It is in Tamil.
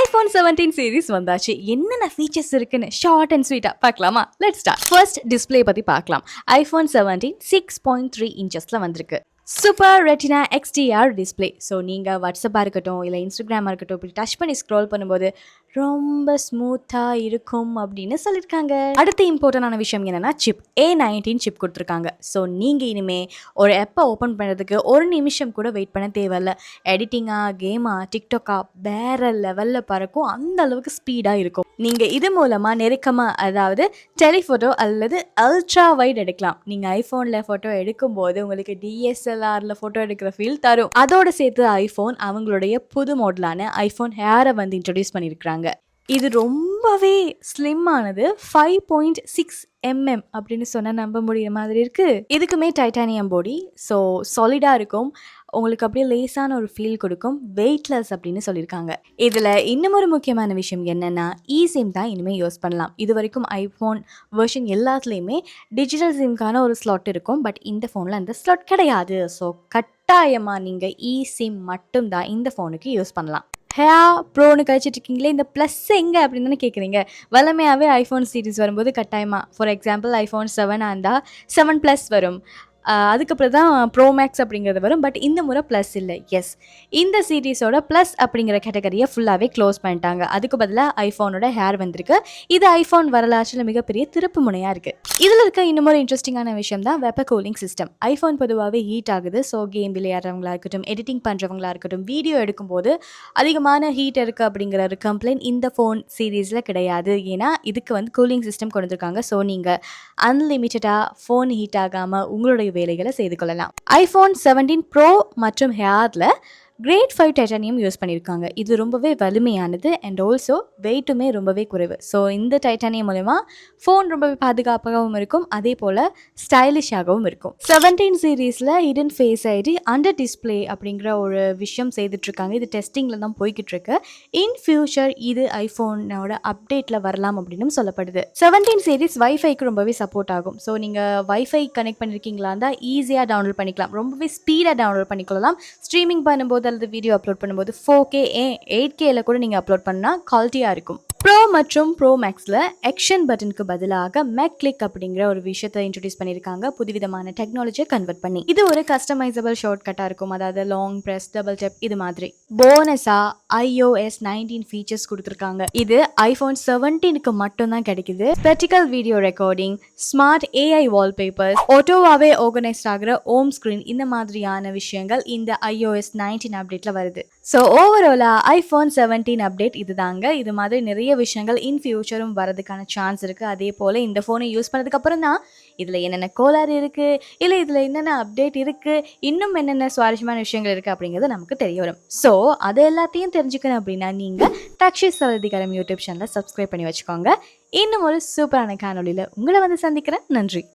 iPhone 17 சீரிஸ் வந்தாச்சு. என்னென்ன ஃபீச்சர்ஸ் இருக்குன்னு ஷார்ட் அண்ட் ஸ்வீட்டா பார்க்கலாமா? Let's start. ஃபர்ஸ்ட் டிஸ்ப்ளே பத்தி பார்க்கலாம். iPhone 17 6.3 இன்ச்சஸ்ல வந்திருக்கு. Super retina XDR display. So நீங்கள் வாட்ஸ்அப்பாக இருக்கட்டும் இல்லை இன்ஸ்டாகிராமாக இருக்கட்டும் இப்படி டச் பண்ணி ஸ்க்ரோல் பண்ணும்போது ரொம்ப ஸ்மூத்தாக இருக்கும் அப்படின்னு சொல்லியிருக்காங்க. அடுத்த இம்பார்ட்டண்டான விஷயம் என்னென்னா சிப் A19 சிப் கொடுத்துருக்காங்க. ஸோ நீங்கள் இனிமேல் ஒரு ஆப்பை ஓப்பன் பண்ணுறதுக்கு ஒரு நிமிஷம் கூட வெயிட் பண்ண தேவையில்ல. எடிட்டிங்காக கேமாக டிக்டாக்கா வேறு லெவலில் பறக்கும், அந்த அளவுக்கு ஸ்பீடாக இருக்கும். நீங்கள் இது மூலமாக நெருக்கமாக அதாவது டெலிஃபோட்டோ அல்லது அல்ட்ரா வைட் எடுக்கலாம். நீங்கள் ஐஃபோனில் ஃபோட்டோ எடுக்கும்போது உங்களுக்கு DSLRல ஃபோட்டோ எடுக்கிற ஃபீல் தரும். அதோடு சேர்த்து ஐஃபோன் அவங்களுடைய புது மாடலான ஐஃபோன் ஹேரை வந்து இன்ட்ரடியூஸ் பண்ணியிருக்கிறாங்க. இது ரொம்பவே ஸ்லிம்மானது, 5.6 mm அப்படின்னு சொன்னால் நம்ப முடிகிற மாதிரி இருக்குது. இதுக்குமே டைட்டானியம் பாடி, ஸோ சாலிடாக இருக்கும், உங்களுக்கு அப்படியே லேசான ஒரு ஃபீல் கொடுக்கும், வெயிட்லெஸ் அப்படின்னு சொல்லியிருக்காங்க. இதில் இன்னும் ஒரு முக்கியமான விஷயம் என்னென்னா eSIM தான் இனிமேல் யூஸ் பண்ணலாம். இது வரைக்கும் ஐஃபோன் வெர்ஷன் எல்லாத்துலேயுமே டிஜிட்டல் சிம்க்கான ஒரு ஸ்லாட் இருக்கும், பட் இந்த ஃபோனில் அந்த ஸ்லாட் கிடையாது. ஸோ கட்டாயமாக நீங்கள் eSIM மட்டும்தான் இந்த ஃபோனுக்கு யூஸ் பண்ணலாம். ப்ரோன்னு கழிச்சிட்டு இருக்கீங்களே, இந்த ப்ளஸ் எங்கே அப்படின்னு தானே கேட்குறீங்க. வளமையாகவே ஐஃபோன் சீரிஸ் வரும்போது கட்டாயமாக ஃபார் எக்ஸாம்பிள் ஐஃபோன் 7 இருந்தால் 7+ வரும், அதுக்கப்புறம் தான் ப்ரோ மேக்ஸ் அப்படிங்கிறது வரும். பட் இந்த முறை ப்ளஸ் இல்லை. எஸ், இந்த சீரீஸோட ப்ளஸ் அப்படிங்கிற கேட்டகரியை ஃபுல்லாகவே க்ளோஸ் பண்ணிட்டாங்க. அதுக்கு பதிலாக ஐஃபோனோட ஹேர் வந்திருக்கு. இது ஐஃபோன் வரலாற்றில் மிகப்பெரிய திருப்பு முனையாக இருக்குது. இதில் இருக்க இன்னும் ஒரு இன்ட்ரெஸ்டிங்கான விஷயம் தான் வெப்ப கூலிங் சிஸ்டம். ஐஃபோன் பொதுவாகவே ஹீட் ஆகுது. ஸோ கேம் விளையாடுறவங்களா இருக்கட்டும், எடிட்டிங் பண்ணுறவங்களா இருக்கட்டும், வீடியோ எடுக்கும்போது அதிகமான ஹீட் இருக்குது அப்படிங்கிற ஒரு கம்ப்ளைண்ட் இந்த ஃபோன் சீரீஸில் கிடையாது. ஏன்னா இதுக்கு வந்து கூலிங் சிஸ்டம் கொண்டு வந்திருக்காங்க. ஸோ நீங்கள் அன்லிமிட்டடாக ஃபோன் ஹீட் ஆகாமல் உங்களுடைய வேலைகளை செய்து கொள்ளலாம். ஐஃபோன் 17 ப்ரோ மற்றும் ஹேரில் கிரேட் 5 டைட்டானியம் யூஸ் பண்ணியிருக்காங்க. இது ரொம்பவே வலிமையானது அண்ட் ஆல்சோ வெயிட்டுமே ரொம்பவே குறைவு. ஸோ இந்த டைட்டானியம் மூலமா ஃபோன் ரொம்பவே பாதுகாப்பாகவும் இருக்கும், அதே போல் ஸ்டைலிஷாகவும் இருக்கும். 17 சீரீஸில் hidden face ID under display அப்படிங்கிற ஒரு விஷயம் செய்துட்ருக்காங்க. இது டெஸ்டிங்கில் தான் போய்கிட்டு இருக்கு. இன் ஃபியூச்சர் இது ஐஃபோனோட அப்டேட்டில் வரலாம் அப்படின்னு சொல்லப்படுது. 17 சீரீஸ் வைஃபைக்கு ரொம்பவே சப்போர்ட் ஆகும். ஸோ நீங்கள் வைஃபை கனெக்ட் பண்ணியிருக்கீங்களா இருந்தால் ஈஸியாக டவுன்லோட் பண்ணிக்கலாம், ரொம்பவே ஸ்பீடாக டவுன்லோட் பண்ணிக்கொள்ளலாம். ஸ்ட்ரீமிங் பண்ணும்போது அல்லது வீடியோ அப்லோட் பண்ணும்போது 4K 8Kல கூட நீங்கள் அப்லோட் பண்ணால் குவாலிட்டியாக இருக்கும். ப்ரோ மற்றும் ப்ரோ மேக்ஸில் ஆக்ஷன் பட்டனுக்கு பதிலாக மேக் கிளிக் அப்படிங்கிற ஒரு விஷயத்தை இன்ட்ரடியூஸ் பண்ணியிருக்காங்க, புதுவிதமான டெக்னாலஜியை கன்வெர்ட் பண்ணி. இது ஒரு கஸ்டமைசபிள் ஷார்ட் கட்டாக இருக்கும், அதாவது லாங் ப்ரெஸ், டபுள் டெப் இது மாதிரி. போனஸாக iOS 19 ஃபீச்சர்ஸ் கொடுத்துருக்காங்க. இது ஐஃபோன் 17க்கு மட்டும்தான் கிடைக்குது. Spatial video recording, smart AI wallpapers, ஆட்டோவாகவே ஆர்கனைஸ்ட் ஆகிற ஹோம் ஸ்க்ரீன், இந்த மாதிரியான விஷயங்கள் இந்த iOS 19 அப்டேட்டில் வருது. ஸோ ஓவராலாக ஐஃபோன் 17 அப்டேட் இது தாங்க. இது மாதிரி நிறைய விஷயங்கள் இன் ஃபியூச்சரும் வரதுக்கான சான்ஸ் இருக்குது. அதே போல் இந்த ஃபோனை யூஸ் பண்ணதுக்கப்புறம் தான் இதில் என்னென்ன கோளாறு இருக்குது, இல்லை இதில் என்னென்ன அப்டேட் இருக்குது, இன்னும் என்னென்ன சுவாரஸ்யமான விஷயங்கள் இருக்குது அப்படிங்கிறது நமக்கு தெரிய வரும். ஸோ அது எல்லாத்தையும் தெரிஞ்சுக்கணும் அப்படின்னா நீங்கள் தக்ஷிஷ் சவதிகாரம் யூடியூப் சேனலை சப்ஸ்கிரைப் பண்ணி வச்சுக்கோங்க. இன்னும் ஒரு சூப்பரான காணொலியில் உங்களை வந்து சந்திக்கிறேன். நன்றி.